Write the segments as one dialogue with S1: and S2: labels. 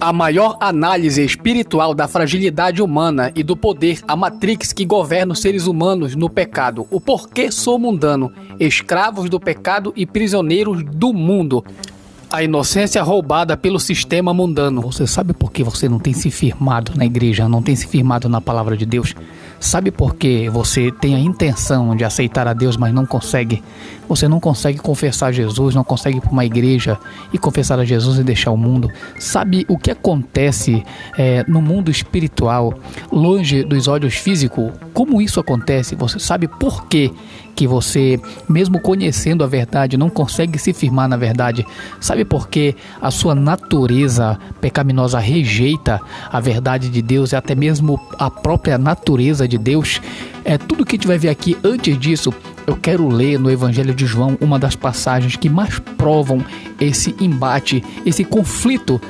S1: A maior análise espiritual da fragilidade humana e do poder, a matrix que governa os seres humanos no pecado. O porquê sou mundano, escravos do pecado e prisioneiros do mundo. A inocência roubada pelo sistema mundano.
S2: Você sabe por que você não tem se firmado na igreja, não tem se firmado na palavra de Deus? Sabe por que você tem a intenção de aceitar a Deus, mas não consegue? Você não consegue confessar Jesus, não consegue ir para uma igreja e confessar a Jesus e deixar o mundo. Sabe o que acontece no mundo espiritual, longe dos olhos físicos? Como isso acontece? Você sabe por quê que você, mesmo conhecendo a verdade, não consegue se firmar na verdade? Sabe por que a sua natureza pecaminosa rejeita a verdade de Deus e até mesmo a própria natureza de Deus? Tudo que a gente vai ver aqui. Antes disso, eu quero ler no Evangelho de João uma das passagens que mais provam esse embate, esse conflito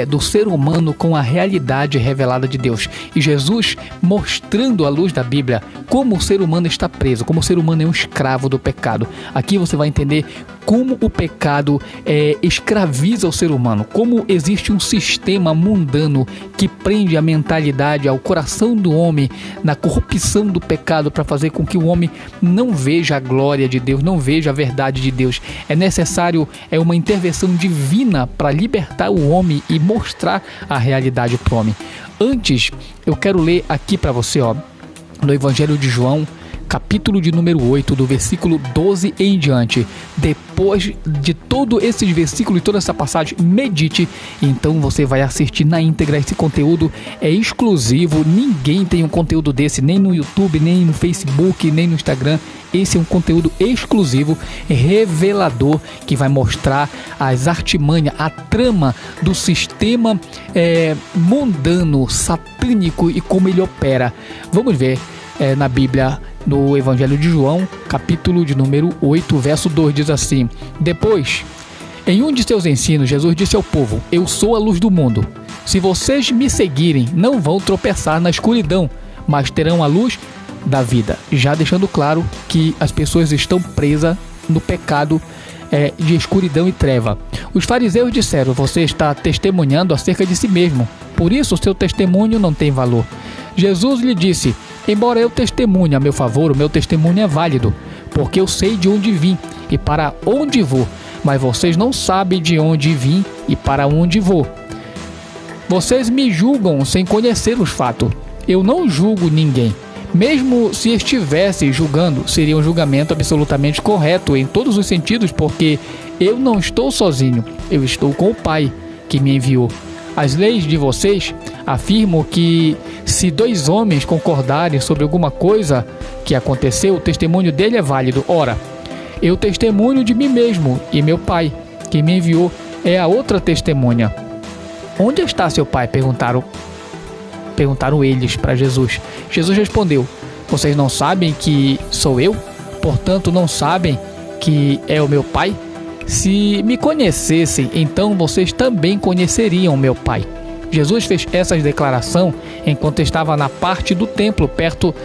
S2: do ser humano com a realidade revelada de Deus. E Jesus mostrando à luz da Bíblia como o ser humano está preso, como o ser humano é um escravo do pecado. Aqui você vai entender como o pecado escraviza o ser humano, como existe um sistema mundano que prende a mentalidade ao coração do homem na corrupção do pecado para fazer com que o homem não veja a glória de Deus, não veja a verdade de Deus. É necessário uma intervenção divina para libertar o homem e mostrar a realidade para o homem. Antes, eu quero ler aqui para você, no Evangelho de João, capítulo de número 8, do versículo 12 em diante. Depois de todos esses versículos e toda essa passagem, medite. Então você vai assistir na íntegra. Esse conteúdo é exclusivo. Ninguém tem um conteúdo desse, nem no YouTube, nem no Facebook, nem no Instagram. Esse é um conteúdo exclusivo, revelador, que vai mostrar as artimanhas, a trama do sistema mundano, satânico e como ele opera. Vamos ver na Bíblia, no Evangelho de João, capítulo de número 8, verso 2, diz assim: Depois, em um de seus ensinos, Jesus disse ao povo: Eu sou a luz do mundo. Se vocês me seguirem, não vão tropeçar na escuridão, mas terão a luz da vida. Já deixando claro que as pessoas estão presas no pecado de escuridão e treva. Os fariseus disseram: Você está testemunhando acerca de si mesmo, por isso o seu testemunho não tem valor. Jesus lhe disse: Embora eu testemunhe a meu favor, o meu testemunho é válido, porque eu sei de onde vim e para onde vou, mas vocês não sabem de onde vim e para onde vou. Vocês me julgam sem conhecer os fatos. Eu não julgo ninguém. Mesmo se estivesse julgando, seria um julgamento absolutamente correto em todos os sentidos, porque eu não estou sozinho, eu estou com o Pai que me enviou. As leis de vocês afirmam que se dois homens concordarem sobre alguma coisa que aconteceu, o testemunho dele é válido. Ora, eu testemunho de mim mesmo, e meu Pai, que me enviou, é a outra testemunha. Onde está seu Pai? Perguntaram eles para Jesus. Jesus respondeu: Vocês não sabem que sou eu? Portanto, não sabem que é o meu Pai? Se me conhecessem, então vocês também conheceriam meu Pai. Jesus fez essa declaração enquanto estava na parte do templo, perto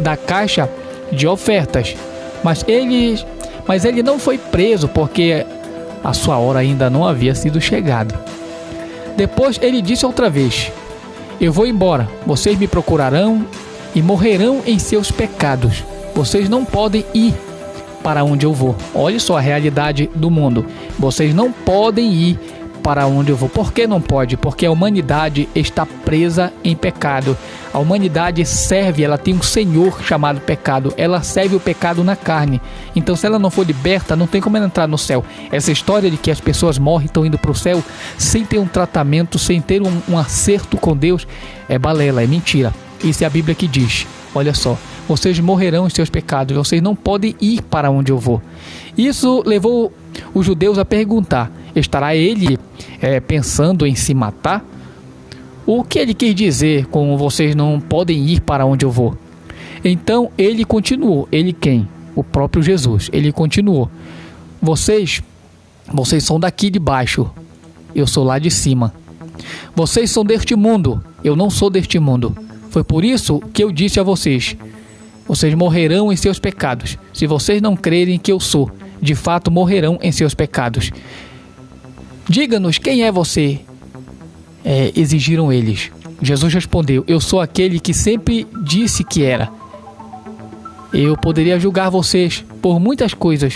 S2: da caixa de ofertas. Mas ele não foi preso, porque a sua hora ainda não havia sido chegada. Depois ele disse outra vez: Eu vou embora, vocês me procurarão e morrerão em seus pecados. Vocês não podem ir para onde eu vou. Olha só a realidade do mundo. Vocês não podem ir para onde eu vou. Por que não pode? Porque a humanidade está presa em pecado. A humanidade ela tem um senhor chamado pecado. Ela serve o pecado na carne. Então, se ela não for liberta, não tem como ela entrar no céu. Essa história de que as pessoas morrem e estão indo para o céu sem ter um tratamento, sem ter um acerto com Deus, é balela, é mentira. Isso é a Bíblia que diz. Olha só, vocês morrerão em seus pecados, vocês não podem ir para onde eu vou. Isso levou os judeus a perguntar: estará ele pensando em se matar? O que ele quis dizer com vocês não podem ir para onde eu vou? Então ele continuou. Ele quem? O próprio Jesus. Ele continuou: Vocês são daqui de baixo, eu sou lá de cima. Vocês são deste mundo, eu não sou deste mundo. Foi por isso que eu disse a vocês: vocês morrerão em seus pecados. Se vocês não crerem que eu sou, de fato morrerão em seus pecados. Diga-nos quem é você. exigiram eles. Jesus respondeu: eu sou aquele que sempre disse que era. Eu poderia julgar vocês por muitas coisas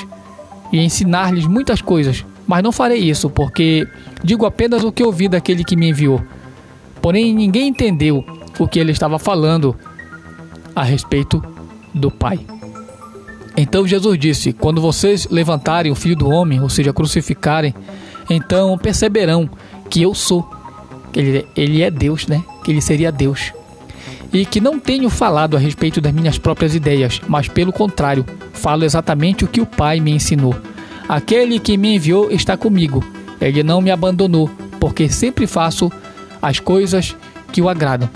S2: e ensinar-lhes muitas coisas, mas não farei isso, porque digo apenas o que ouvi daquele que me enviou. Porém, ninguém entendeu o que ele estava falando a respeito do Pai. Então Jesus disse: quando vocês levantarem o Filho do Homem, ou seja, crucificarem, então perceberão que eu sou. Ele é Deus, né? Que ele seria Deus. E que não tenho falado a respeito das minhas próprias ideias, mas pelo contrário, falo exatamente o que o Pai me ensinou. Aquele que me enviou está comigo. Ele não me abandonou, porque sempre faço as coisas que o agradam.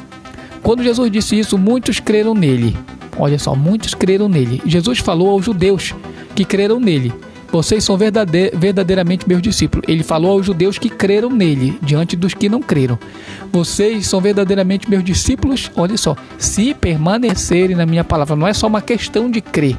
S2: Quando Jesus disse isso, muitos creram nele. Olha só, muitos creram nele. Jesus falou aos judeus que creram nele: vocês são verdadeiramente meus discípulos. Ele falou aos judeus que creram nele, diante dos que não creram. Vocês são verdadeiramente meus discípulos, olha só, se permanecerem na minha palavra. Não é só uma questão de crer,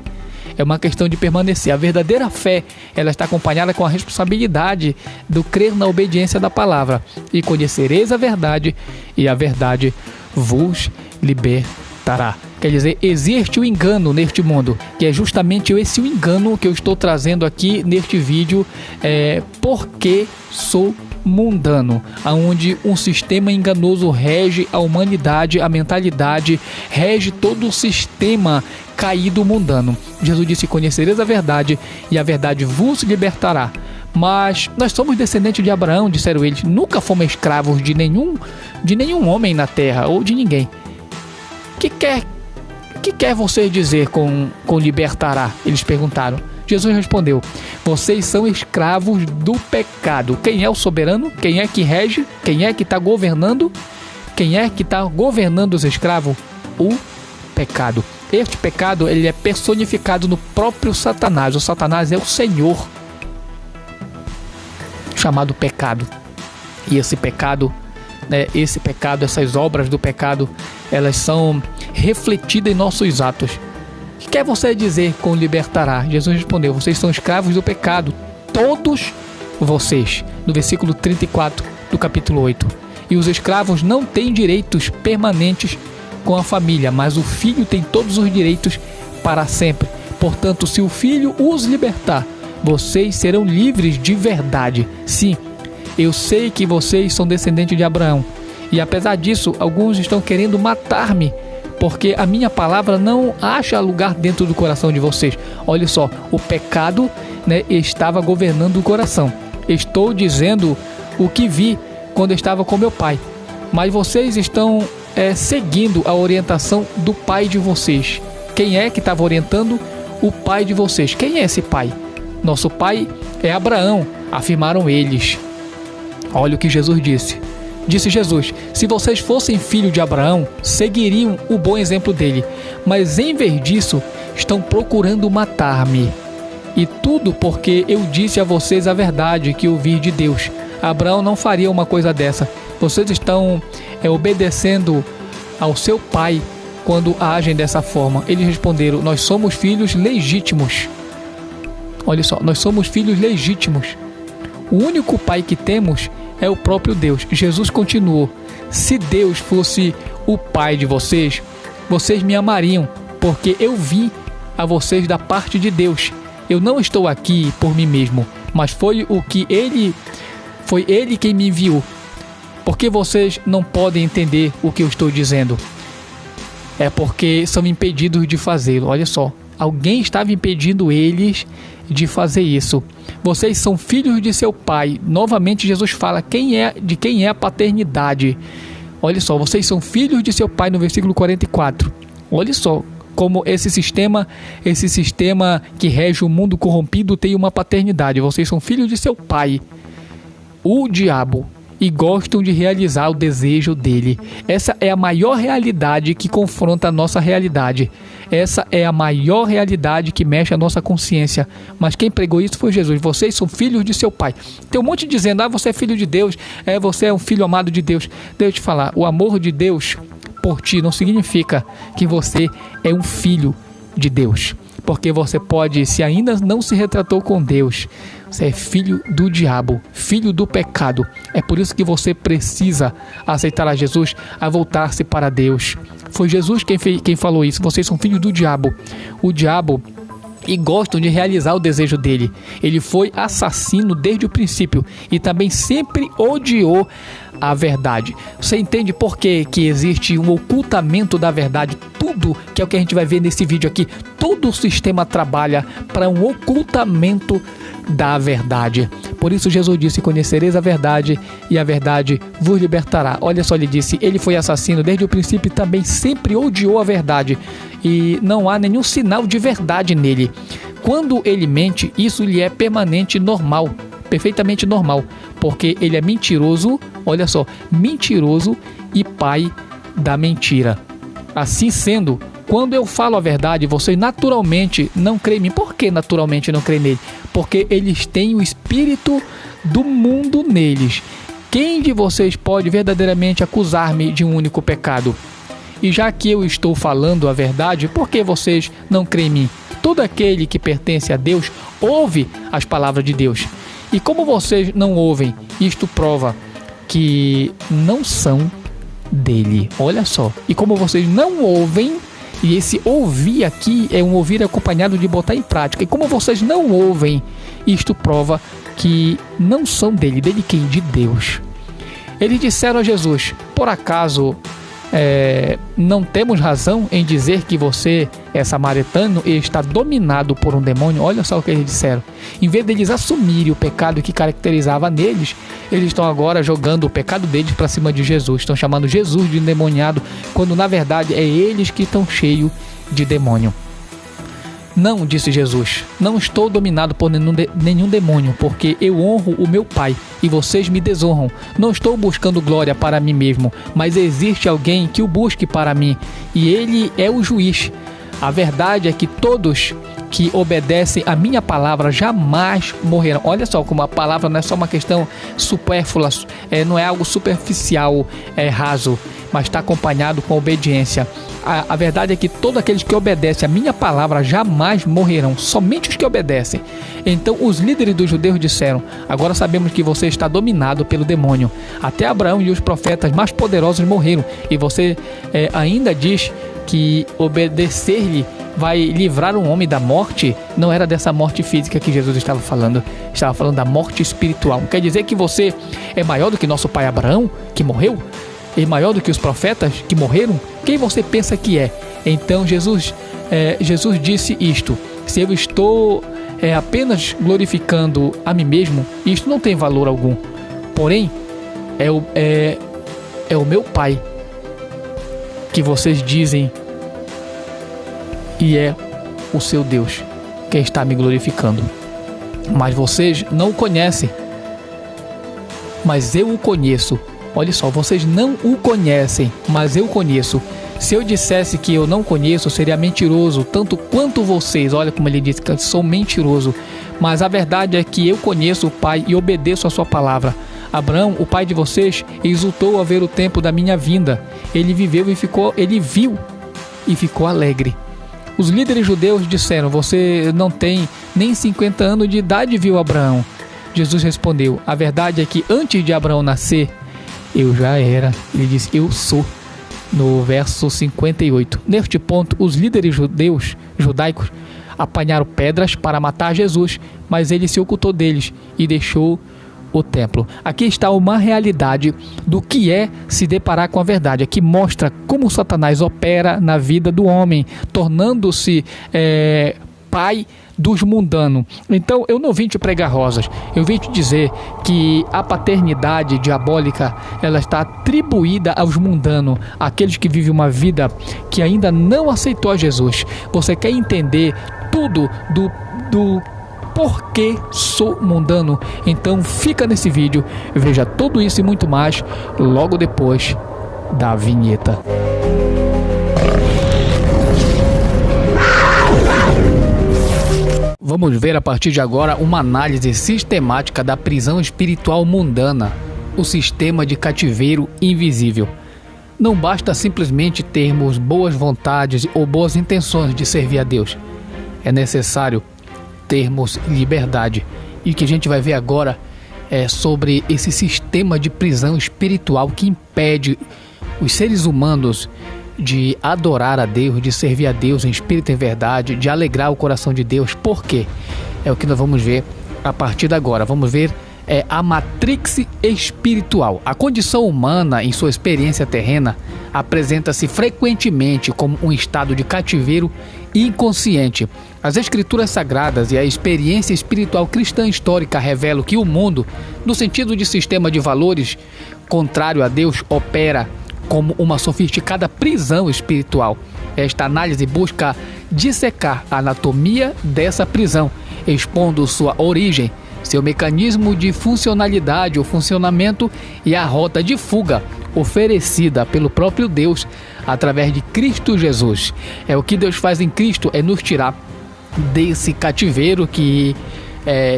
S2: é uma questão de permanecer. A verdadeira fé, ela está acompanhada com a responsabilidade do crer na obediência da palavra. E conhecereis a verdade, e a verdade vos libertará. Quer dizer, existe o engano neste mundo, que é justamente esse o engano que eu estou trazendo aqui neste vídeo, porque sou mundano, onde um sistema enganoso rege a humanidade, a mentalidade, rege todo o sistema caído mundano. Jesus disse: conhecereis a verdade e a verdade vos libertará. Mas nós somos descendentes de Abraão, disseram eles, nunca fomos escravos de nenhum homem na terra ou de ninguém. O que quer você dizer com libertará? Eles perguntaram. Jesus respondeu: vocês são escravos do pecado. Quem é o soberano? Quem é que rege? Quem é que está governando? Quem é que está governando os escravos? O pecado. Este pecado, ele é personificado no próprio Satanás. O Satanás é o Senhor, chamado pecado. E esse pecado, essas obras do pecado, elas são refletidas em nossos atos. O que quer você dizer com libertará? Jesus respondeu: vocês são escravos do pecado, todos vocês. No versículo 34 do capítulo 8. E os escravos não têm direitos permanentes com a família, mas o filho tem todos os direitos para sempre. Portanto, se o filho os libertar, vocês serão livres de verdade. Sim, eu sei que vocês são descendentes de Abraão. E apesar disso, alguns estão querendo matar-me, porque a minha palavra não acha lugar dentro do coração de vocês. Olha só, o pecado, estava governando o coração. Estou dizendo o que vi quando estava com meu pai. Mas vocês estão seguindo a orientação do pai de vocês. Quem é que estava orientando o pai de vocês? Quem é esse pai? Nosso pai é Abraão, afirmaram eles. Olha o que Jesus disse. Disse Jesus: se vocês fossem filhos de Abraão, seguiriam o bom exemplo dele. Mas em vez disso, estão procurando matar-me. E tudo porque eu disse a vocês a verdade que ouvi de Deus. Abraão não faria uma coisa dessa. Vocês estão obedecendo ao seu pai quando agem dessa forma. Eles responderam: nós somos filhos legítimos. Olha só, nós somos filhos legítimos. O único pai que temos é o próprio Deus. Jesus continuou: se Deus fosse o pai de vocês, vocês me amariam, porque eu vim a vocês da parte de Deus. Eu não estou aqui por mim mesmo, mas foi ele quem me enviou. Porque vocês não podem entender o que eu estou dizendo? É porque são impedidos de fazê-lo. Olha só, alguém estava impedindo eles de fazer isso. Vocês são filhos de seu pai. Novamente Jesus fala de quem é a paternidade. Olha só, vocês são filhos de seu pai no versículo 44. Olha só como esse sistema que rege o mundo corrompido tem uma paternidade. Vocês são filhos de seu pai, o diabo, e gostam de realizar o desejo dele. Essa é a maior realidade que confronta a nossa realidade. Essa é a maior realidade que mexe a nossa consciência. Mas quem pregou isso foi Jesus. Vocês são filhos de seu pai. Tem um monte dizendo: você é filho de Deus, você é um filho amado de Deus. Deixa eu te falar, o amor de Deus por ti não significa que você é um filho de Deus. porque você pode, se ainda não se retratou com Deus, você é filho do diabo, filho do pecado. É por isso que você precisa aceitar a Jesus, a voltar-se para Deus. Foi Jesus quem falou isso. Vocês são filhos do diabo. O diabo, e gostam de realizar o desejo dele. Ele foi assassino desde o princípio e também sempre odiou a verdade. Você entende por que existe um ocultamento da verdade? Tudo que é o que a gente vai ver nesse vídeo aqui, todo o sistema trabalha para um ocultamento da verdade. Por isso Jesus disse: conhecereis a verdade e a verdade vos libertará. Olha só, ele disse, ele foi assassino desde o princípio e também sempre odiou a verdade, e não há nenhum sinal de verdade nele. Quando ele mente, isso lhe é permanente normal, perfeitamente normal, porque ele é mentiroso, olha só, mentiroso e pai da mentira. Assim sendo, quando eu falo a verdade, vocês naturalmente não creem em mim. Por que naturalmente não creem nele? Porque eles têm o espírito do mundo neles. Quem de vocês pode verdadeiramente acusar-me de um único pecado? E já que eu estou falando a verdade, por que vocês não creem em mim? Todo aquele que pertence a Deus ouve as palavras de Deus. E como vocês não ouvem, isto prova que não são dele. Olha só. E como vocês não ouvem, e esse ouvir aqui é um ouvir acompanhado de botar em prática. E como vocês não ouvem, isto prova que não são dele. Dele quem? De Deus. Eles disseram a Jesus: por acaso não temos razão em dizer que você é samaritano e está dominado por um demônio? Olha só o que eles disseram. Em vez deles assumirem o pecado que caracterizava neles, eles estão agora jogando o pecado deles para cima de Jesus. Estão chamando Jesus de endemoniado, quando na verdade é eles que estão cheios de demônio. Não, disse Jesus, não estou dominado por nenhum demônio, porque eu honro o meu Pai e vocês me desonram. Não estou buscando glória para mim mesmo, mas existe alguém que o busque para mim, e ele é o juiz. A verdade é que todos que obedecem a minha palavra jamais morrerão. Olha só como a palavra não é só uma questão supérflua, não é algo superficial, raso, mas está acompanhado com obediência. A verdade é que todos aqueles que obedecem a minha palavra jamais morrerão, somente os que obedecem. Então os líderes dos judeus disseram: agora sabemos que você está dominado pelo demônio. Até Abraão e os profetas mais poderosos morreram, e você ainda diz que obedecer-lhe vai livrar um homem da morte? Não era dessa morte física que Jesus estava falando da morte espiritual. Quer dizer que você é maior do que nosso pai Abraão, que morreu? É maior do que os profetas que morreram? Quem você pensa que é? Então Jesus disse isto: se eu estou apenas glorificando a mim mesmo, isto não tem valor algum. Porém, é o meu Pai que vocês dizem, e é o seu Deus quem está me glorificando. Mas vocês não o conhecem, mas eu o conheço. Olha só, vocês não o conhecem, mas eu conheço. Se eu dissesse que eu não conheço, seria mentiroso, tanto quanto vocês. Olha como ele disse que eu sou mentiroso. Mas a verdade é que eu conheço o Pai e obedeço a sua palavra. Abraão, o pai de vocês, exultou ao ver o tempo da minha vinda. Ele viu e ficou alegre. Os líderes judeus disseram: você não tem nem 50 anos de idade, viu, Abraão? Jesus respondeu: a verdade é que antes de Abraão nascer, eu já era. Ele disse: eu sou. No verso 58. Neste ponto, os líderes judaicos apanharam pedras para matar Jesus, mas ele se ocultou deles e deixou o templo. Aqui está uma realidade do que é se deparar com a verdade. Aqui mostra como Satanás opera na vida do homem, tornando-se pai dos mundanos. Então eu não vim te pregar rosas, eu vim te dizer que a paternidade diabólica, ela está atribuída aos mundanos, aqueles que vivem uma vida que ainda não aceitou a Jesus. Você quer entender tudo do porquê sou mundano? Então fica nesse vídeo, veja tudo isso e muito mais logo depois da vinheta. Vamos ver a partir de agora uma análise sistemática da prisão espiritual mundana, o sistema de cativeiro invisível. Não basta simplesmente termos boas vontades ou boas intenções de servir a Deus. é necessário termos liberdade. E o que a gente vai ver agora é sobre esse sistema de prisão espiritual que impede os seres humanos de adorar a Deus, de servir a Deus em espírito e em verdade, de alegrar o coração de Deus. Por quê? É o que nós vamos ver a partir de agora. Vamos ver a matrix espiritual. A condição humana, em sua experiência terrena, apresenta-se frequentemente como um estado de cativeiro inconsciente. As escrituras sagradas e a experiência espiritual cristã histórica revelam que o mundo, no sentido de sistema de valores contrário a Deus, opera como uma sofisticada prisão espiritual. Esta análise busca dissecar a anatomia dessa prisão, expondo sua origem, seu mecanismo de funcionalidade ou funcionamento e a rota de fuga oferecida pelo próprio Deus através de Cristo Jesus. O que Deus faz em Cristo é nos tirar desse cativeiro que,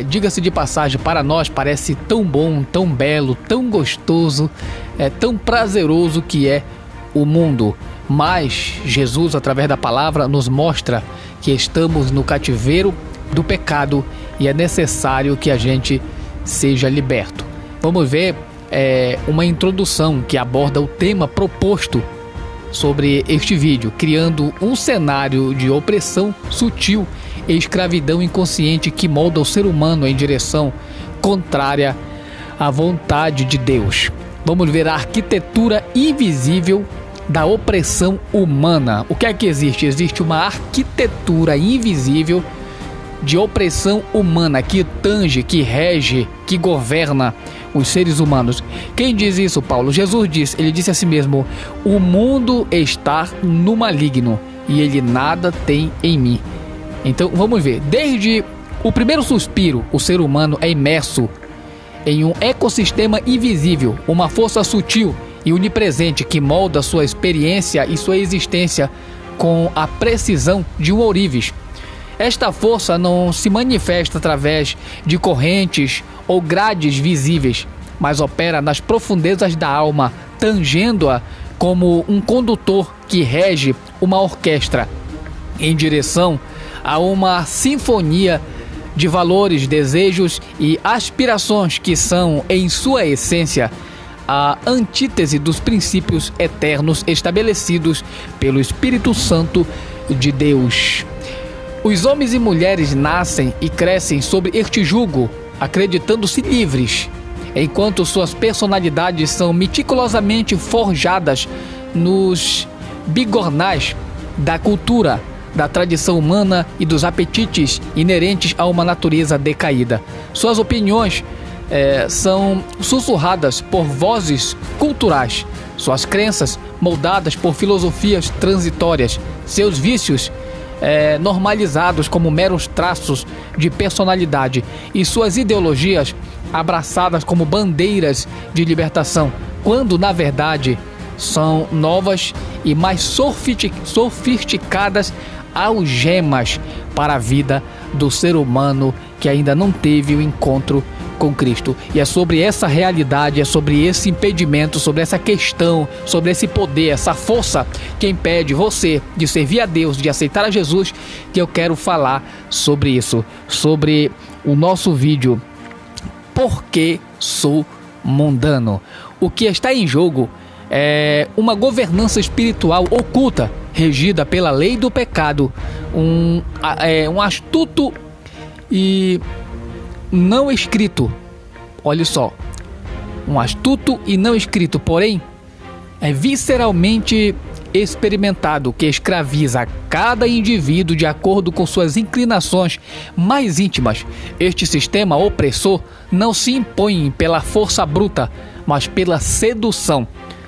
S2: diga-se de passagem, para nós parece tão bom, tão belo, tão gostoso, tão prazeroso que é o mundo. Mas Jesus, através da palavra, nos mostra que estamos no cativeiro do pecado e é necessário que a gente seja liberto. Vamos ver uma introdução que aborda o tema proposto sobre este vídeo, criando um cenário de opressão sutil e escravidão inconsciente que molda o ser humano em direção contrária à vontade de Deus. Vamos ver a arquitetura invisível da opressão humana. O que é que existe? Existe uma arquitetura invisível de opressão humana que tange, que rege, que governa os seres humanos. Quem diz isso, Paulo? Jesus disse, ele disse a si mesmo: o mundo está no maligno e ele nada tem em mim. Então vamos ver, desde o primeiro suspiro, o ser humano é imerso em um ecossistema invisível, uma força sutil e onipresente que molda sua experiência e sua existência com a precisão de um ourives. Esta força não se manifesta através de correntes ou grades visíveis, mas opera nas profundezas da alma, tangendo-a como um condutor que rege uma orquestra em direção a uma sinfonia de valores, desejos e aspirações que são, em sua essência, a antítese dos princípios eternos estabelecidos pelo Espírito Santo de Deus. Os homens e mulheres nascem e crescem sob este jugo, acreditando-se livres, enquanto suas personalidades são meticulosamente forjadas nos bigornais da cultura, da tradição humana e dos apetites inerentes a uma natureza decaída. Suas opiniões são sussurradas por vozes culturais, suas crenças moldadas por filosofias transitórias, seus vícios normalizados como meros traços de personalidade e suas ideologias abraçadas como bandeiras de libertação, quando na verdade são novas e mais sofisticadas algemas para a vida do ser humano que ainda não teve o encontro com Cristo. E é sobre essa realidade, é sobre esse impedimento, sobre essa questão, sobre esse poder, essa força que impede você de servir a Deus, de aceitar a Jesus, que eu quero falar sobre isso, sobre o nosso vídeo Por que sou mundano? O que está em jogo é uma governança espiritual oculta, regida pela lei do pecado, um astuto e não escrito, olha só, um astuto e não escrito, porém visceralmente experimentado, que escraviza cada indivíduo de acordo com suas inclinações mais íntimas. Este sistema opressor não se impõe pela força bruta, mas pela sedução,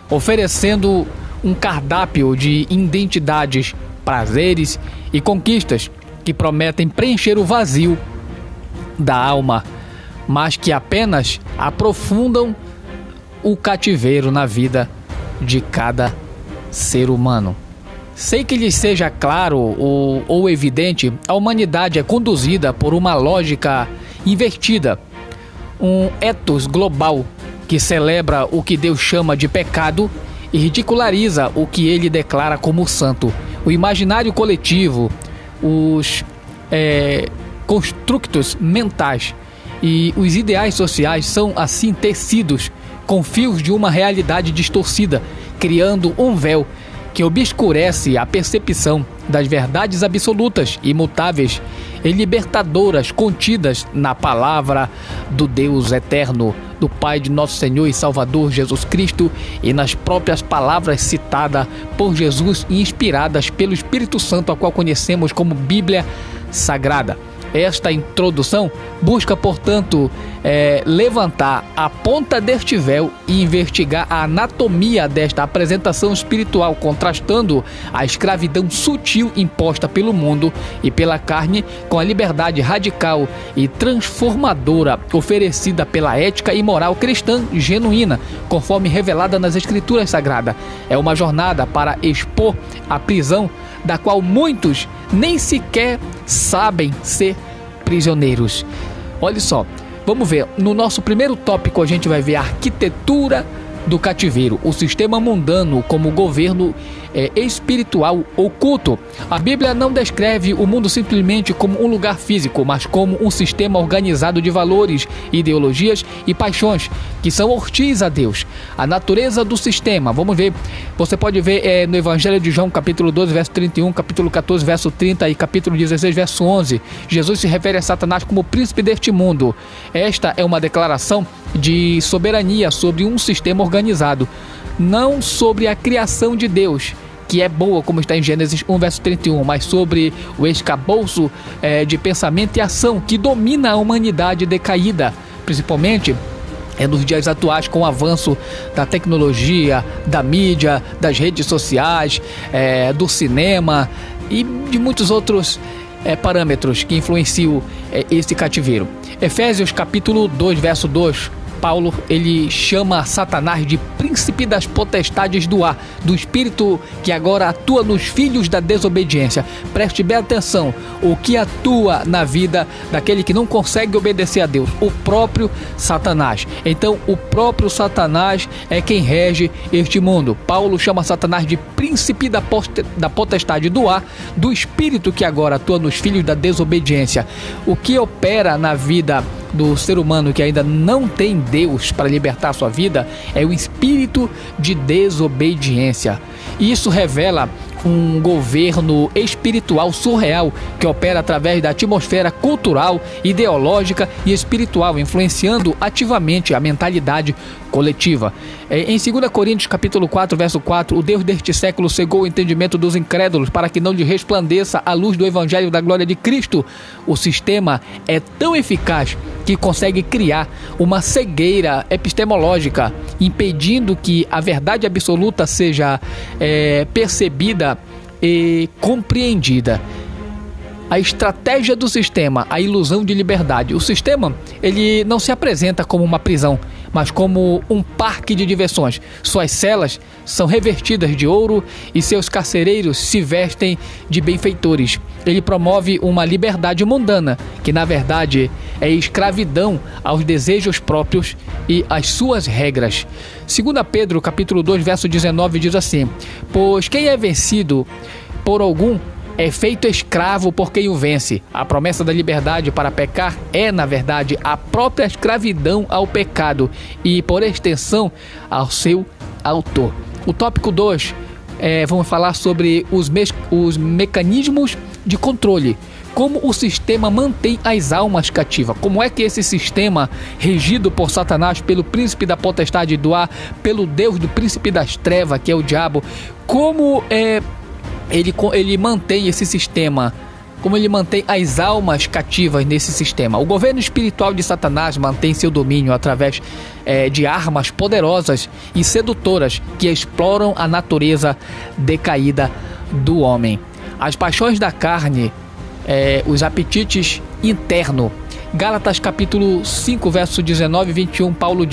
S2: oferecendo um cardápio de identidades, prazeres e conquistas que prometem preencher o vazio da alma, mas que apenas aprofundam o cativeiro na vida de cada ser humano. Sem que lhes seja claro ou evidente, a humanidade é conduzida por uma lógica invertida, um ethos global que celebra o que Deus chama de pecado e ridiculariza o que ele declara como santo. O imaginário coletivo, os construtos mentais, e os ideais sociais são assim tecidos com fios de uma realidade distorcida, criando um véu que obscurece a percepção das verdades absolutas, imutáveis e libertadoras contidas na palavra do Deus eterno, do Pai de nosso Senhor e Salvador Jesus Cristo, e nas próprias palavras citadas por Jesus e inspiradas pelo Espírito Santo, a qual conhecemos como Bíblia Sagrada. Esta introdução busca, portanto, levantar a ponta deste véu e investigar a anatomia desta apresentação espiritual, contrastando a escravidão sutil imposta pelo mundo e pela carne com a liberdade radical e transformadora oferecida pela ética e moral cristã genuína, conforme revelada nas Escrituras Sagradas. É uma jornada para expor a prisão da qual muitos nem sequer sabem ser prisioneiros. Olha só, vamos ver, no nosso primeiro tópico a gente vai ver a arquitetura do cativeiro, o sistema mundano como governo espiritual oculto. A Bíblia não descreve o mundo simplesmente como um lugar físico, mas como um sistema organizado de valores, ideologias e paixões que são hostis a Deus. A natureza do sistema, vamos ver, você pode ver no Evangelho de João, capítulo 12, verso 31, capítulo 14, verso 30 e capítulo 16, verso 11. Jesus se refere a Satanás como príncipe deste mundo. Esta é uma declaração de soberania sobre um sistema organizado, não sobre a criação de Deus, que é boa, como está em Gênesis 1, verso 31, mas sobre o escabouço de pensamento e ação que domina a humanidade decaída, principalmente nos dias atuais, com o avanço da tecnologia, da mídia, das redes sociais, do cinema e de muitos outros parâmetros que influenciam esse cativeiro. Efésios capítulo 2, verso 2, Paulo, ele chama Satanás de príncipe das potestades do ar, do espírito que agora atua nos filhos da desobediência. Preste bem atenção, o que atua na vida daquele que não consegue obedecer a Deus? O próprio Satanás. Então, o próprio Satanás é quem rege este mundo. Paulo chama Satanás de príncipe da potestade do ar, do espírito que agora atua nos filhos da desobediência. O que opera na vida do ser humano que ainda não tem Deus para libertar a sua vida é o espírito de desobediência. Isso revela um governo espiritual surreal que opera através da atmosfera cultural, ideológica e espiritual, influenciando ativamente a mentalidade coletiva. Em 2 Coríntios capítulo 4, verso 4, o Deus deste século cegou o entendimento dos incrédulos para que não lhe resplandeça a luz do evangelho da glória de Cristo. O sistema é tão eficaz que consegue criar uma cegueira epistemológica, impedindo que a verdade absoluta seja percebida e compreendida. A estratégia do sistema, a ilusão de liberdade. O sistema, ele não se apresenta como uma prisão, mas como um parque de diversões. Suas celas são revestidas de ouro e seus carcereiros se vestem de benfeitores. Ele promove uma liberdade mundana, que na verdade é escravidão aos desejos próprios e às suas regras. 2 Pedro, capítulo 2, verso 19, diz assim: pois quem é vencido por algum é feito escravo por quem o vence. A promessa da liberdade para pecar é, na verdade, a própria escravidão ao pecado e, por extensão, ao seu autor. O tópico 2, vamos falar sobre os mecanismos de controle. Como o sistema mantém as almas cativas? Como é que esse sistema, regido por Satanás, pelo príncipe da potestade do ar, pelo Deus do príncipe das trevas, que é o diabo, como ele mantém esse sistema, como ele mantém as almas cativas nesse sistema? O governo espiritual de Satanás mantém seu domínio através de armas poderosas e sedutoras que exploram a natureza decaída do homem. As paixões da carne, os apetites internos. Gálatas capítulo 5, verso 19 e 21, Paulo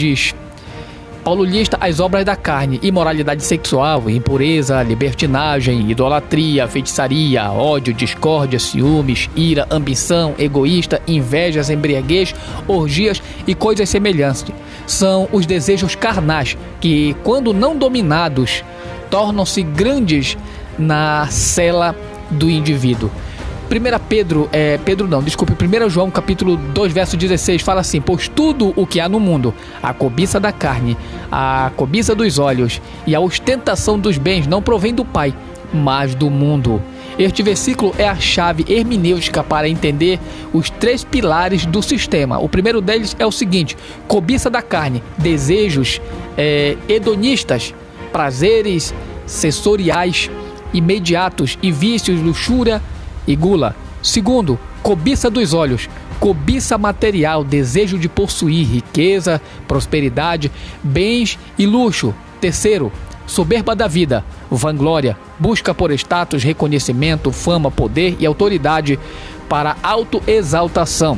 S2: lista as obras da carne: imoralidade sexual, impureza, libertinagem, idolatria, feitiçaria, ódio, discórdia, ciúmes, ira, ambição, egoísta, invejas, embriaguez, orgias e coisas semelhantes. São os desejos carnais que, quando não dominados, tornam-se grandes na cela do indivíduo. 1 João capítulo 2, verso 16, fala assim: pois tudo o que há no mundo, a cobiça da carne, a cobiça dos olhos e a ostentação dos bens não provém do Pai, mas do mundo. Este versículo é a chave hermenêutica para entender os 3 pilares do sistema. O primeiro deles é o seguinte: cobiça da carne, desejos hedonistas, prazeres sensoriais imediatos e vícios, luxúria e gula. Segundo, cobiça dos olhos, cobiça material, desejo de possuir riqueza, prosperidade, bens e luxo. Terceiro, soberba da vida, vanglória, busca por status, reconhecimento, fama, poder e autoridade para autoexaltação.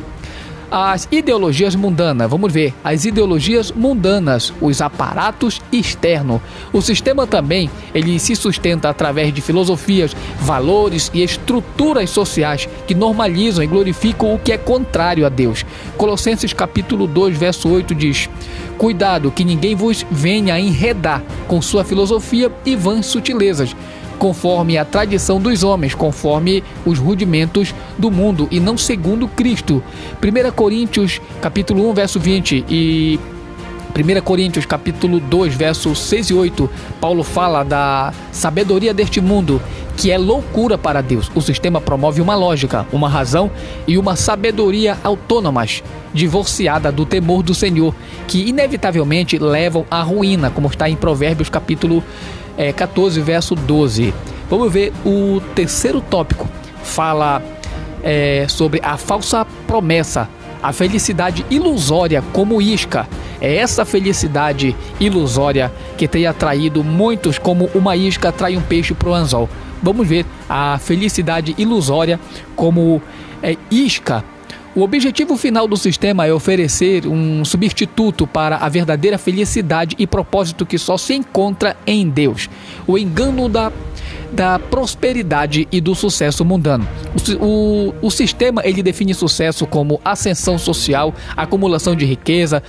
S2: As ideologias mundanas, vamos ver, as ideologias mundanas, os aparatos externos. O sistema também, ele se sustenta através de filosofias, valores e estruturas sociais que normalizam e glorificam o que é contrário a Deus. Colossenses capítulo 2, verso 8 diz: cuidado que ninguém vos venha enredar com sua filosofia e vãs sutilezas, conforme a tradição dos homens, conforme os rudimentos do mundo e não segundo Cristo. 1 Coríntios capítulo 1, verso 20 e 1 Coríntios capítulo 2, versos 6 e 8, Paulo fala da sabedoria deste mundo, que é loucura para Deus. O sistema promove uma lógica, uma razão e uma sabedoria autônomas, divorciada do temor do Senhor, que inevitavelmente levam à ruína, como está em Provérbios capítulo 14, verso 12. Vamos ver o terceiro tópico. Fala sobre a falsa promessa, a felicidade ilusória como isca. É essa felicidade ilusória que tem atraído muitos, como uma isca atrai um peixe para o anzol. Vamos ver a felicidade ilusória como isca. O objetivo final do sistema é oferecer um substituto para a verdadeira felicidade e propósito que só se encontra em Deus. O engano da prosperidade e do sucesso mundano. O sistema, ele define sucesso como ascensão social, acumulação de riqueza,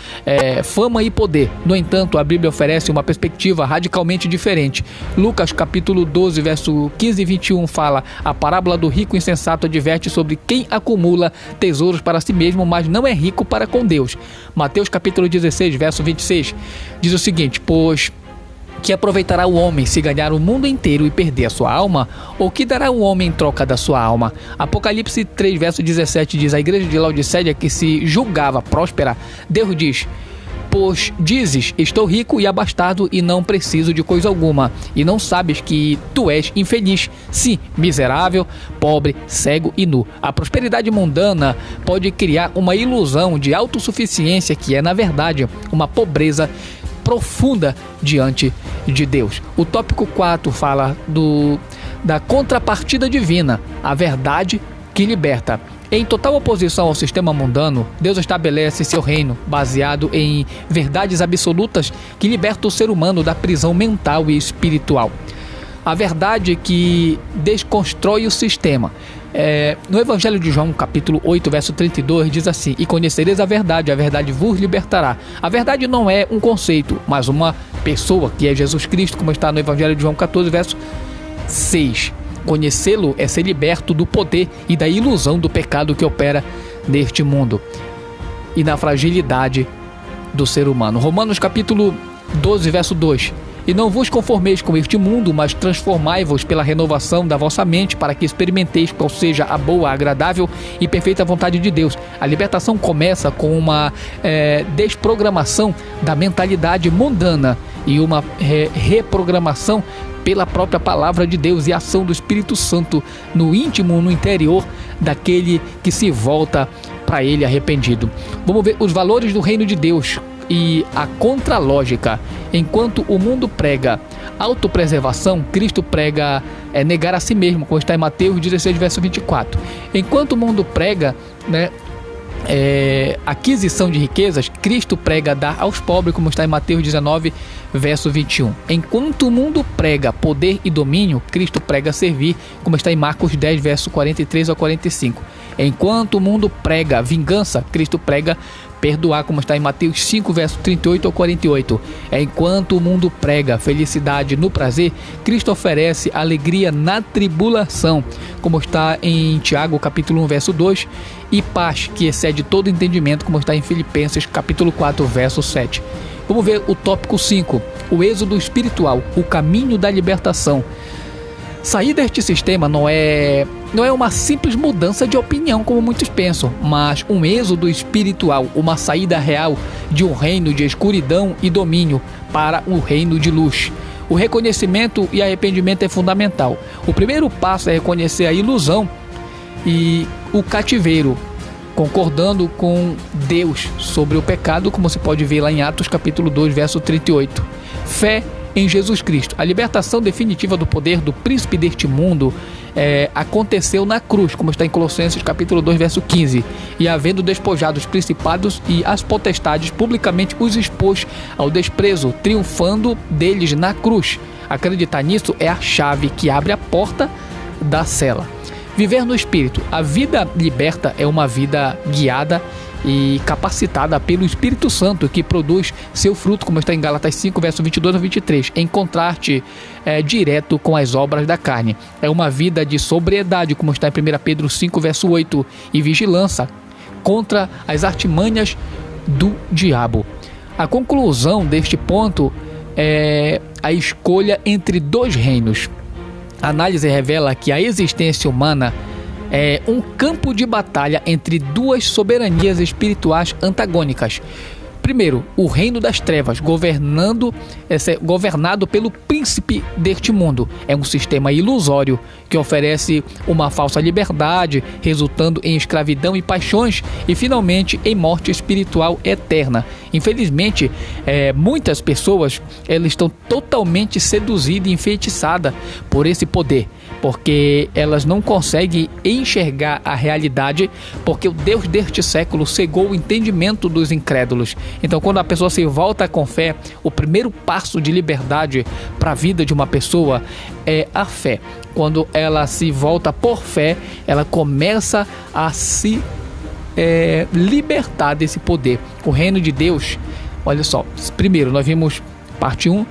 S2: fama e poder. No entanto, a Bíblia oferece uma perspectiva radicalmente diferente. Lucas capítulo 12, verso 15 e 21 fala: a parábola do rico insensato adverte sobre quem acumula tesouros para si mesmo, mas não é rico para com Deus. Mateus capítulo 16, verso 26 diz o seguinte: pois que aproveitará o homem se ganhar o mundo inteiro e perder a sua alma? Ou que dará o homem em troca da sua alma? Apocalipse 3, verso 17 diz: a igreja de Laodiceia, que se julgava próspera, Deus diz: pois dizes, estou rico e abastado e não preciso de coisa alguma, e não sabes que tu és infeliz, sim, miserável, pobre, cego e nu. A prosperidade mundana pode criar uma ilusão de autossuficiência que é, na verdade, uma pobreza profunda diante de Deus. O tópico 4 fala da contrapartida divina, a verdade que liberta. Em total oposição ao sistema mundano, Deus estabelece seu reino baseado em verdades absolutas que libertam o ser humano da prisão mental e espiritual. A verdade que desconstrói o sistema. No Evangelho de João, capítulo 8, verso 32, diz assim: e conhecereis a verdade vos libertará. A verdade não é um conceito, mas uma pessoa, que é Jesus Cristo, como está no Evangelho de João 14, verso 6. Conhecê-lo é ser liberto do poder e da ilusão do pecado que opera neste mundo e na fragilidade do ser humano. Romanos capítulo 12, verso 2. E não vos conformeis com este mundo, mas transformai-vos pela renovação da vossa mente, para que experimenteis qual seja a boa, agradável e perfeita vontade de Deus. A libertação começa com uma desprogramação da mentalidade mundana e uma reprogramação pela própria palavra de Deus e a ação do Espírito Santo no íntimo, no interior daquele que se volta para ele arrependido. Vamos ver os valores do reino de Deus e a contralógica. Enquanto o mundo prega autopreservação, Cristo prega negar a si mesmo, como está em Mateus 16, verso 24. Enquanto o mundo prega aquisição de riquezas, Cristo prega dar aos pobres, como está em Mateus 19, verso 21. Enquanto o mundo prega poder e domínio, Cristo prega servir, como está em Marcos 10, verso 43 a 45. Enquanto o mundo prega vingança, Cristo prega perdoar, como está em Mateus 5, verso 38 ao 48. Enquanto o mundo prega felicidade no prazer, Cristo oferece alegria na tribulação, como está em Tiago, capítulo 1, verso 2, e paz que excede todo entendimento, como está em Filipenses, capítulo 4, verso 7. Vamos ver o tópico 5, o êxodo espiritual, o caminho da libertação. Sair deste sistema não é uma simples mudança de opinião, como muitos pensam, mas um êxodo espiritual, uma saída real de um reino de escuridão e domínio para um reino de luz. O reconhecimento e arrependimento é fundamental. O primeiro passo é reconhecer a ilusão e o cativeiro, concordando com Deus sobre o pecado, como se pode ver lá em Atos capítulo 2, verso 38. Fé em Jesus Cristo. A libertação definitiva do poder do príncipe deste mundo aconteceu na cruz, como está em Colossenses capítulo 2, verso 15. E havendo despojado os principados e as potestades, publicamente os expôs ao desprezo, triunfando deles na cruz. Acreditar nisso é a chave que abre a porta da cela. Viver no Espírito. A vida liberta é uma vida guiada e capacitada pelo Espírito Santo, que produz seu fruto, como está em Gálatas 5, verso 22 a 23, em contraste direto com as obras da carne. É uma vida de sobriedade, como está em 1 Pedro 5, verso 8, e vigilância contra as artimanhas do diabo. A conclusão deste ponto é a escolha entre dois reinos. A análise revela que a existência humana é um campo de batalha entre duas soberanias espirituais antagônicas. Primeiro, o reino das trevas, governado pelo príncipe deste mundo. É um sistema ilusório que oferece uma falsa liberdade, resultando em escravidão e paixões e, finalmente, em morte espiritual eterna. Infelizmente, muitas pessoas elas estão totalmente seduzidas e enfeitiçadas por esse poder, porque elas não conseguem enxergar a realidade, porque o Deus deste século cegou o entendimento dos incrédulos. Então, quando a pessoa se volta com fé, o primeiro passo de liberdade para a vida de uma pessoa é a fé. Quando ela se volta por fé, ela começa a se libertar desse poder. O reino de Deus, olha só, primeiro nós vimos parte 1,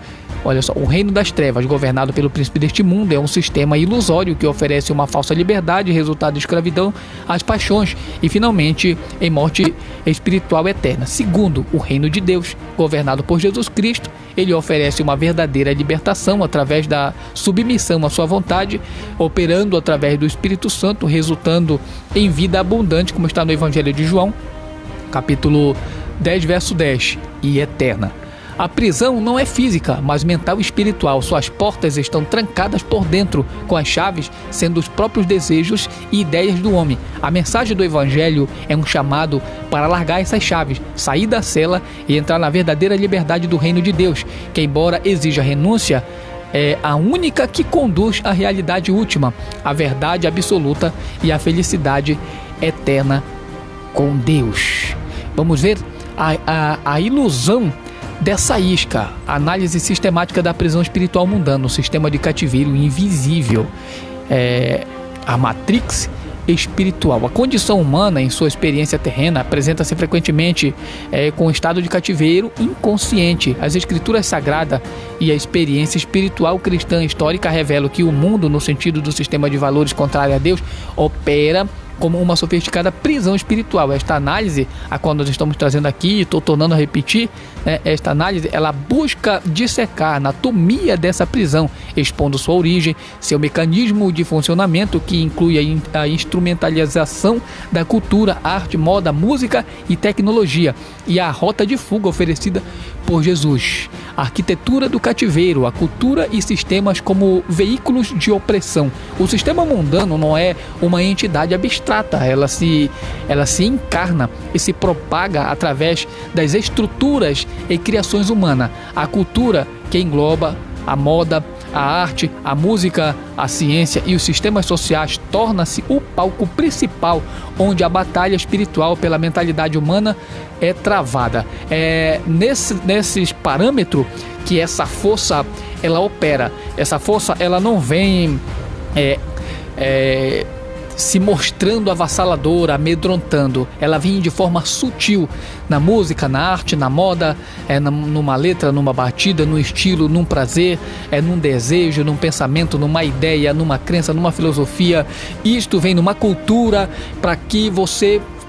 S2: olha só, o reino das trevas, governado pelo príncipe deste mundo, é um sistema ilusório que oferece uma falsa liberdade, resultado de escravidão, às paixões e, finalmente, em morte espiritual eterna. Segundo, o reino de Deus, governado por Jesus Cristo, ele oferece uma verdadeira libertação através da submissão à sua vontade, operando através do Espírito Santo, resultando em vida abundante, como está no Evangelho de João, capítulo 10, verso 10, e eterna. A prisão não é física, mas mental e espiritual. Suas portas estão trancadas por dentro, com as chaves sendo os próprios desejos e ideias do homem. A mensagem do Evangelho é um chamado para largar essas chaves, sair da cela e entrar na verdadeira liberdade do reino de Deus, que, embora exija renúncia, é a única que conduz à realidade última, a verdade absoluta e a felicidade eterna com Deus. Vamos ver a ilusão dessa isca, análise sistemática da prisão espiritual mundana, o sistema de cativeiro invisível, a Matrix espiritual. A condição humana, em sua experiência terrena, apresenta-se frequentemente com um estado de cativeiro inconsciente. As escrituras sagradas e a experiência espiritual cristã histórica revelam que o mundo, no sentido do sistema de valores contrário a Deus, opera como uma sofisticada prisão espiritual. Esta análise, a qual nós estamos trazendo aqui, estou tornando a repetir, esta análise, ela busca dissecar a anatomia dessa prisão, expondo sua origem, seu mecanismo de funcionamento, que inclui a instrumentalização da cultura, arte, moda, música e tecnologia, e a rota de fuga oferecida por Jesus. A arquitetura do cativeiro, a cultura e sistemas como veículos de opressão. O sistema mundano não é uma entidade abstrata, ela se encarna e se propaga através das estruturas e criações humanas. A cultura, que engloba a moda, a arte, a música, a ciência e os sistemas sociais, torna-se o palco principal onde a batalha espiritual pela mentalidade humana é travada. É nesses parâmetros que essa força ela opera. Essa força ela não vem se mostrando avassaladora, amedrontando. Ela vem de forma sutil na música, na arte, na moda, numa letra, numa batida, num estilo, num prazer, num desejo, num pensamento, numa ideia, numa crença, numa filosofia. Isto vem numa cultura para que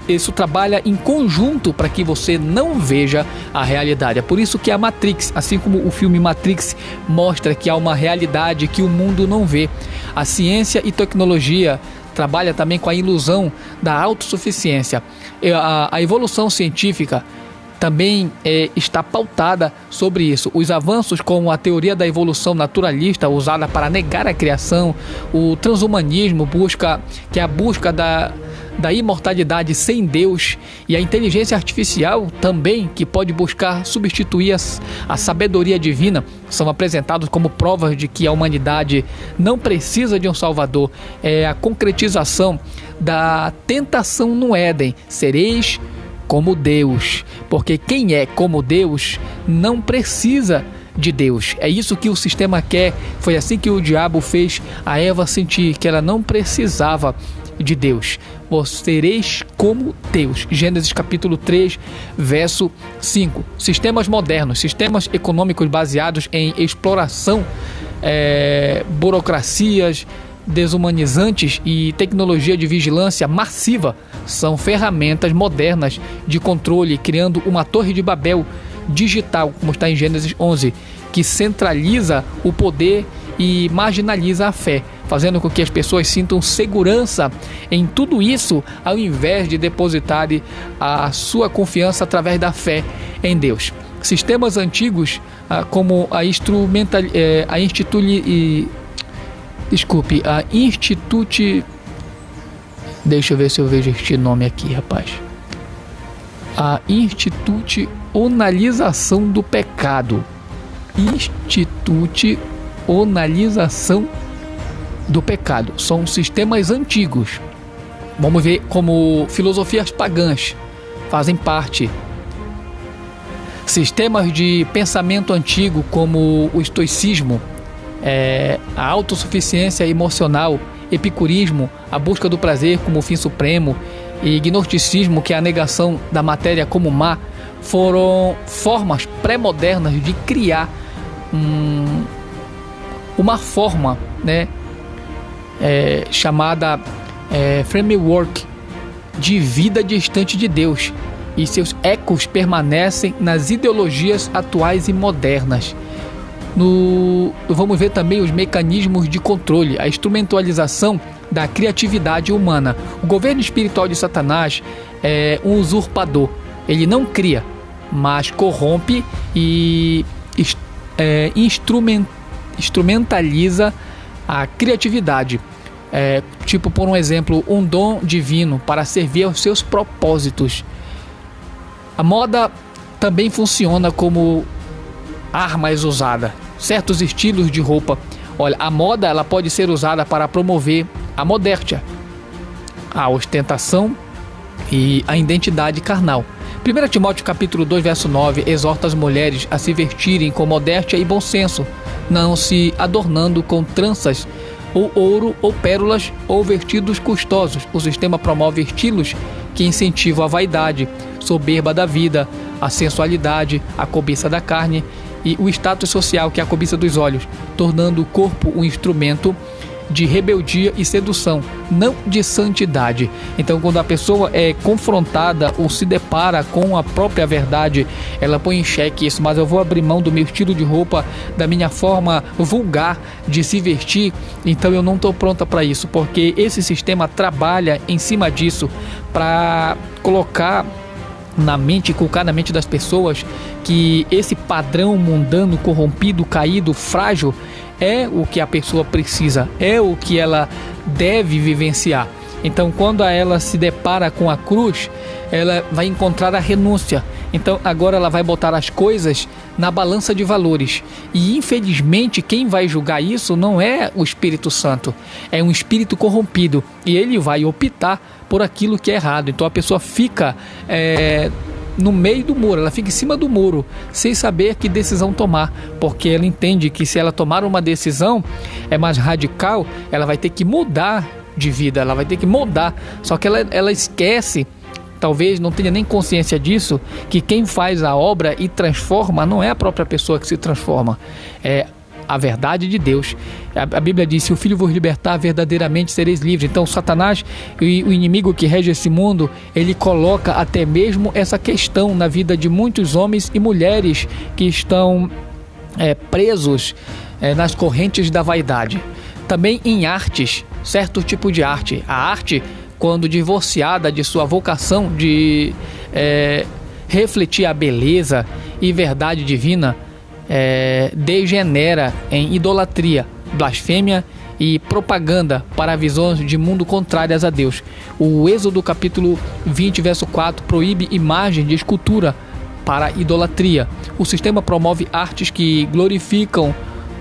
S2: isso trabalha em conjunto para que você não veja a realidade. É por isso que a Matrix, assim como o filme Matrix mostra que há uma realidade que o mundo não vê. A ciência e tecnologia trabalha também com a ilusão da autossuficiência. A evolução científica também está pautada sobre isso. Os avanços como a teoria da evolução naturalista, usada para negar a criação, o transhumanismo, que é a busca da imortalidade sem Deus, e a inteligência artificial também, que pode buscar substituir a sabedoria divina, são apresentados como provas de que a humanidade não precisa de um salvador. É a concretização da tentação no Éden: sereis como Deus, porque quem é como Deus não precisa de Deus. É isso que o sistema quer. Foi assim que o diabo fez a Eva sentir que ela não precisava de Deus. Vós sereis como Deus. Gênesis capítulo 3, verso 5. Sistemas modernos, sistemas econômicos baseados em exploração, burocracias desumanizantes e tecnologia de vigilância massiva são ferramentas modernas de controle, criando uma torre de Babel digital, como está em Gênesis 11, que centraliza o poder e marginaliza a fé, fazendo com que as pessoas sintam segurança em tudo isso, ao invés de depositarem a sua confiança através da fé em Deus. Sistemas antigos, como a deixa eu ver se eu vejo este nome aqui, rapaz. A institucionalização do pecado. Institucionalização do pecado. São sistemas antigos. Vamos ver como filosofias pagãs fazem parte. Sistemas de pensamento antigo, como o estoicismo, a autossuficiência emocional, epicurismo, a busca do prazer como fim supremo, e gnosticismo, que é a negação da matéria como má, foram formas pré-modernas de criar uma forma, chamada framework de vida distante de Deus, e seus ecos permanecem nas ideologias atuais e modernas. Vamos ver também os mecanismos de controle, a instrumentalização da criatividade humana. O governo espiritual de Satanás é um usurpador. Ele não cria, mas corrompe e instrumentaliza a criatividade. Tipo, por um exemplo, um dom divino para servir aos seus propósitos. A moda também funciona como arma usada. Certos estilos de roupa. Olha, a moda ela pode ser usada para promover a modéstia, a ostentação e a identidade carnal. 1 Timóteo capítulo 2, verso 9, exorta as mulheres a se vestirem com modéstia e bom senso, não se adornando com tranças, ou ouro, ou pérolas, ou vestidos custosos. O sistema promove estilos que incentivam a vaidade, soberba da vida, a sensualidade, a cobiça da carne e o status social, que é a cobiça dos olhos, tornando o corpo um instrumento de rebeldia e sedução, não de santidade. Então, quando a pessoa é confrontada ou se depara com a própria verdade, ela põe em xeque isso. Mas eu vou abrir mão do meu estilo de roupa, da minha forma vulgar de se vestir, então eu não estou pronta para isso, porque esse sistema trabalha em cima disso para colocar na mente das pessoas que esse padrão mundano, corrompido, caído, frágil é o que a pessoa precisa, é o que ela deve vivenciar. Então, quando ela se depara com a cruz, ela vai encontrar a renúncia. Então, agora ela vai botar as coisas na balança de valores. E, infelizmente, quem vai julgar isso não é o Espírito Santo, é um espírito corrompido. E ele vai optar por aquilo que é errado. Então, a pessoa fica no meio do muro, ela fica em cima do muro, sem saber que decisão tomar, porque ela entende que se ela tomar uma decisão mais radical, ela vai ter que mudar de vida, ela vai ter que moldar. Só que ela esquece, talvez não tenha nem consciência disso, que quem faz a obra e transforma não é a própria pessoa que se transforma, é a verdade de Deus. A Bíblia diz: se o Filho vos libertar, verdadeiramente sereis livres. Então Satanás, o inimigo que rege esse mundo, ele coloca até mesmo essa questão na vida de muitos homens e mulheres que estão presos nas correntes da vaidade. Também em artes, certo tipo de arte. A arte, quando divorciada de sua vocação de refletir a beleza e verdade divina, degenera em idolatria, blasfêmia e propaganda para visões de mundo contrárias a Deus. O Êxodo capítulo 20, verso 4, proíbe imagem de escultura para idolatria. O sistema promove artes que glorificam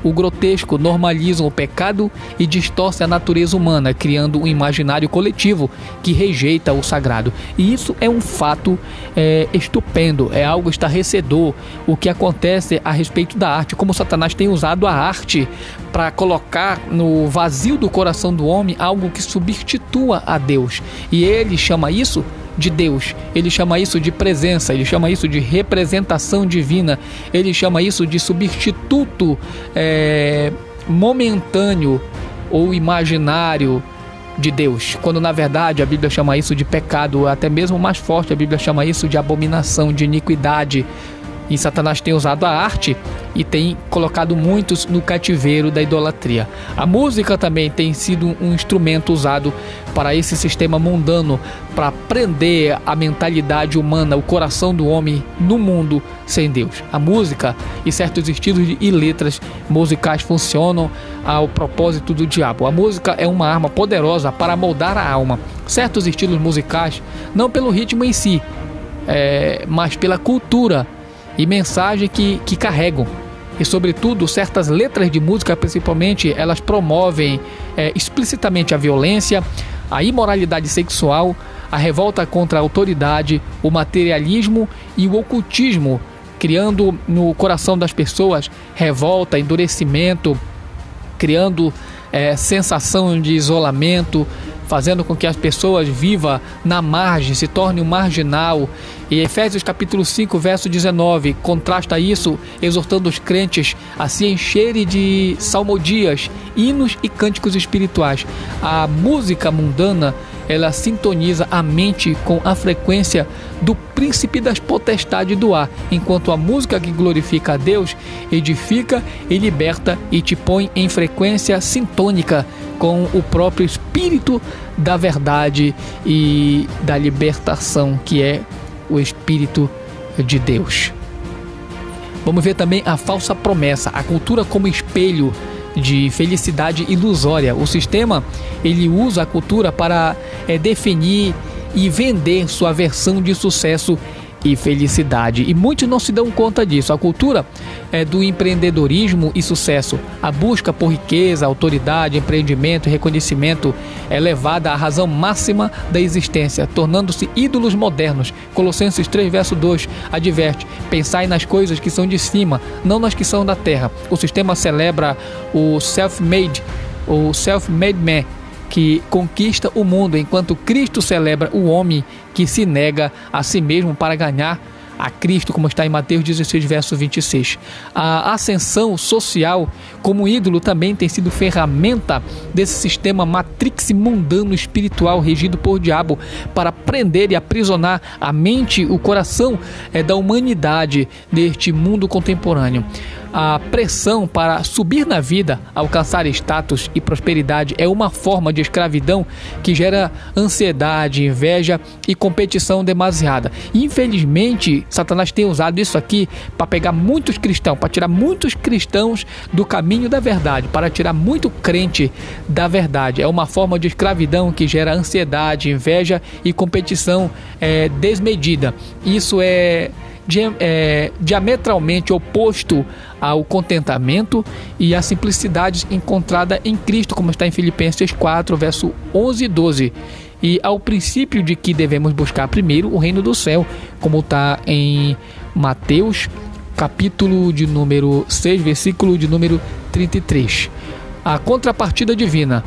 S2: o grotesco, normalizam o pecado e distorcem a natureza humana, criando um imaginário coletivo que rejeita o sagrado. E isso é um fato estupendo, é algo estarrecedor o que acontece a respeito da arte, como Satanás tem usado a arte para colocar no vazio do coração do homem algo que substitua a Deus. E ele chama isso de Deus, ele chama isso de presença, ele chama isso de representação divina, ele chama isso de substituto momentâneo ou imaginário de Deus, quando na verdade a Bíblia chama isso de pecado, até mesmo mais forte, a Bíblia chama isso de abominação, de iniquidade. E Satanás tem usado a arte e tem colocado muitos no cativeiro da idolatria. A música também tem sido um instrumento usado para esse sistema mundano, para prender a mentalidade humana, o coração do homem no mundo sem Deus. A música e certos estilos e letras musicais funcionam ao propósito do diabo. A música é uma arma poderosa para moldar a alma. Certos estilos musicais, não pelo ritmo em si, mas pela cultura e mensagem que carregam. E sobretudo certas letras de música, principalmente, elas promovem explicitamente a violência, a imoralidade sexual, a revolta contra a autoridade, o materialismo e o ocultismo, criando no coração das pessoas revolta, endurecimento, criando sensação de isolamento, fazendo com que as pessoas vivam na margem, se tornem um marginal. E Efésios capítulo 5, verso 19, contrasta isso, exortando os crentes a se encherem de salmodias, hinos e cânticos espirituais. A música mundana, ela sintoniza a mente com a frequência do príncipe das potestades do ar, enquanto a música que glorifica a Deus edifica e liberta e te põe em frequência sintônica com o próprio Espírito da verdade e da libertação, que é o Espírito de Deus. Vamos ver também a falsa promessa, a cultura como espelho de felicidade ilusória. O sistema, ele usa a cultura para definir e vender sua versão de sucesso e felicidade, e muitos não se dão conta disso. A cultura do empreendedorismo e sucesso, a busca por riqueza, autoridade, empreendimento e reconhecimento é levada à razão máxima da existência, tornando-se ídolos modernos. Colossenses 3, verso 2 adverte: pensai nas coisas que são de cima, não nas que são da terra. O sistema celebra o self-made man, que conquista o mundo, enquanto Cristo celebra o homem que se nega a si mesmo para ganhar a Cristo, como está em Mateus 16, verso 26. A ascensão social como ídolo também tem sido ferramenta desse sistema matrix mundano espiritual regido por diabo para prender e aprisionar a mente, o coração da humanidade deste mundo contemporâneo. A pressão para subir na vida, alcançar status e prosperidade é uma forma de escravidão que gera ansiedade, inveja e competição demasiada. Infelizmente, Satanás tem usado isso aqui para pegar muitos cristãos, para tirar muitos cristãos do caminho da verdade, para tirar muito crente da verdade. É uma forma de escravidão que gera ansiedade, inveja e competição desmedida. Isso é diametralmente oposto ao contentamento e à simplicidade encontrada em Cristo, como está em Filipenses 4, verso 11 e 12, e ao princípio de que devemos buscar primeiro o reino do céu, como está em Mateus capítulo de número 6, versículo de número 33. A contrapartida divina,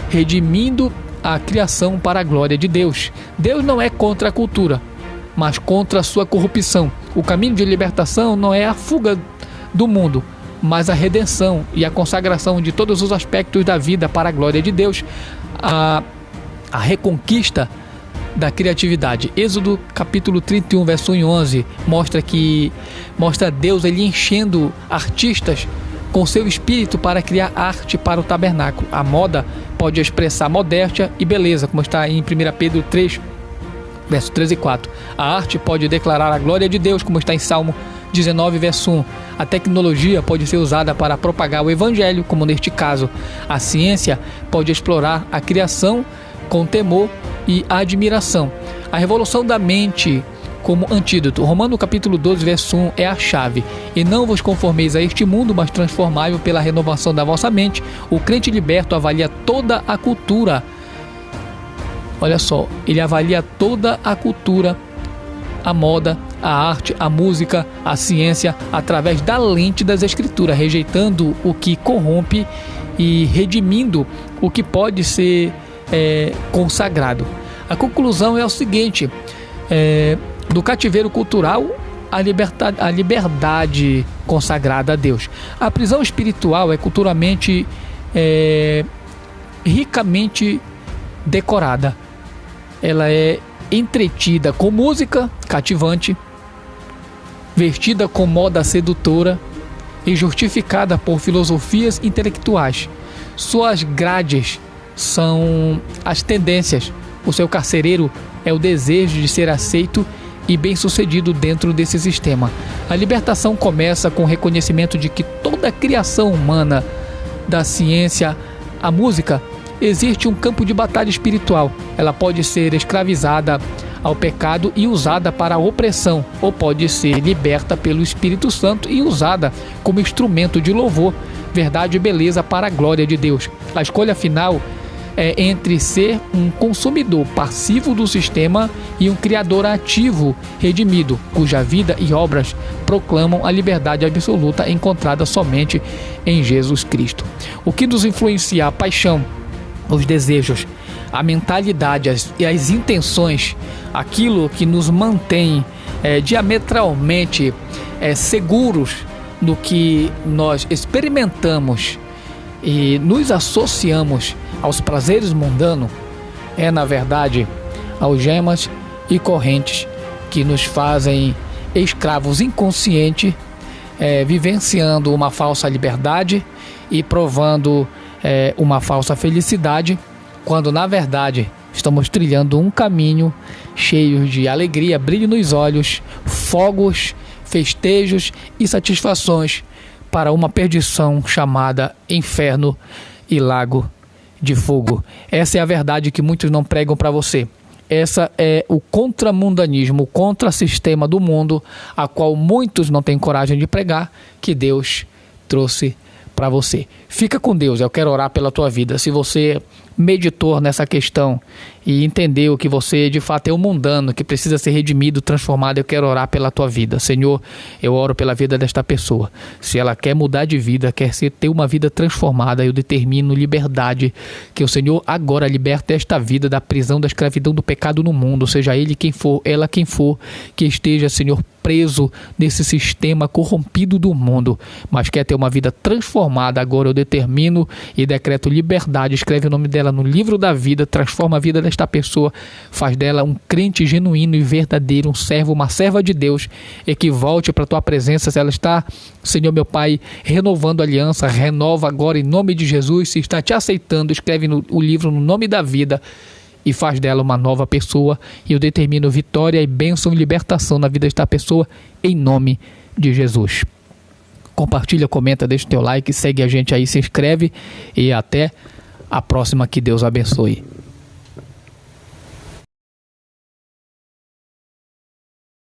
S2: redimindo a criação para a glória de Deus. Deus não é contra a cultura, mas contra a sua corrupção. O caminho de libertação não é a fuga do mundo, mas a redenção e a consagração de todos os aspectos da vida para a glória de Deus, a reconquista da criatividade. Êxodo capítulo 31, verso 1 e 11 mostra Deus ele enchendo artistas com seu espírito para criar arte para o tabernáculo. A moda pode expressar modéstia e beleza, como está em 1 Pedro 3, verso 3 e 4. A arte pode declarar a glória de Deus, como está em Salmo 19, verso 1. A tecnologia pode ser usada para propagar o evangelho, como neste caso. A ciência pode explorar a criação com temor e admiração. A revolução da mente como antídoto. Romanos capítulo 12, verso 1 é a chave. E não vos conformeis a este mundo, mas transformai-o pela renovação da vossa mente. O crente liberto avalia toda a cultura. Olha só, ele avalia toda a cultura, a moda, a arte, a música, a ciência, através da lente das escrituras, rejeitando o que corrompe e redimindo o que pode ser consagrado. A conclusão é o seguinte: do cativeiro cultural a liberdade consagrada a Deus. A prisão espiritual é culturalmente ricamente decorada. Ela é entretida com música cativante, vestida com moda sedutora e justificada por filosofias intelectuais. Suas grades são as tendências. O seu carcereiro é o desejo de ser aceito e bem-sucedido dentro desse sistema. A libertação começa com o reconhecimento de que toda a criação humana, da ciência à música, existe um campo de batalha espiritual. Ela pode ser escravizada ao pecado e usada para a opressão, ou pode ser liberta pelo Espírito Santo e usada como instrumento de louvor, verdade e beleza para a glória de Deus. A escolha final é entre ser um consumidor passivo do sistema e um criador ativo, redimido, cuja vida e obras proclamam a liberdade absoluta encontrada somente em Jesus Cristo. O que nos influencia? A paixão, os desejos, a mentalidade e as intenções, aquilo que nos mantém diametralmente seguros no que nós experimentamos e nos associamos aos prazeres mundanos, é na verdade algemas e correntes que nos fazem escravos inconscientes, vivenciando uma falsa liberdade e provando uma falsa felicidade, quando na verdade estamos trilhando um caminho cheio de alegria, brilho nos olhos, fogos, festejos e satisfações para uma perdição chamada inferno e lago de fogo. Essa é a verdade que muitos não pregam para você. Essa é o contramundanismo, o contrassistema do mundo, a qual muitos não têm coragem de pregar, que Deus trouxe para você. Fica com Deus, eu quero orar pela tua vida. Se você meditou nessa questão e entendeu que você de fato é um mundano que precisa ser redimido, transformado, eu quero orar pela tua vida. Senhor, eu oro pela vida desta pessoa. Se ela quer mudar de vida, quer ter uma vida transformada, eu determino liberdade, que o Senhor agora liberte esta vida da prisão, da escravidão, do pecado no mundo, seja ele quem for, ela quem for, que esteja, Senhor, preso nesse sistema corrompido do mundo, mas quer ter uma vida transformada. Agora eu determino e decreto liberdade. Escreve o nome dela no livro da vida, transforma a vida desta pessoa, faz dela um crente genuíno e verdadeiro, um servo, uma serva de Deus, e que volte para a tua presença. Se ela está, Senhor meu Pai, renovando a aliança, renova agora em nome de Jesus. Se está te aceitando, escreve o livro no nome da vida e faz dela uma nova pessoa. E eu determino vitória e bênção e libertação na vida desta pessoa, em nome de Jesus. Compartilha, comenta, deixa o teu like, segue a gente aí, se inscreve e até a próxima. Que Deus abençoe.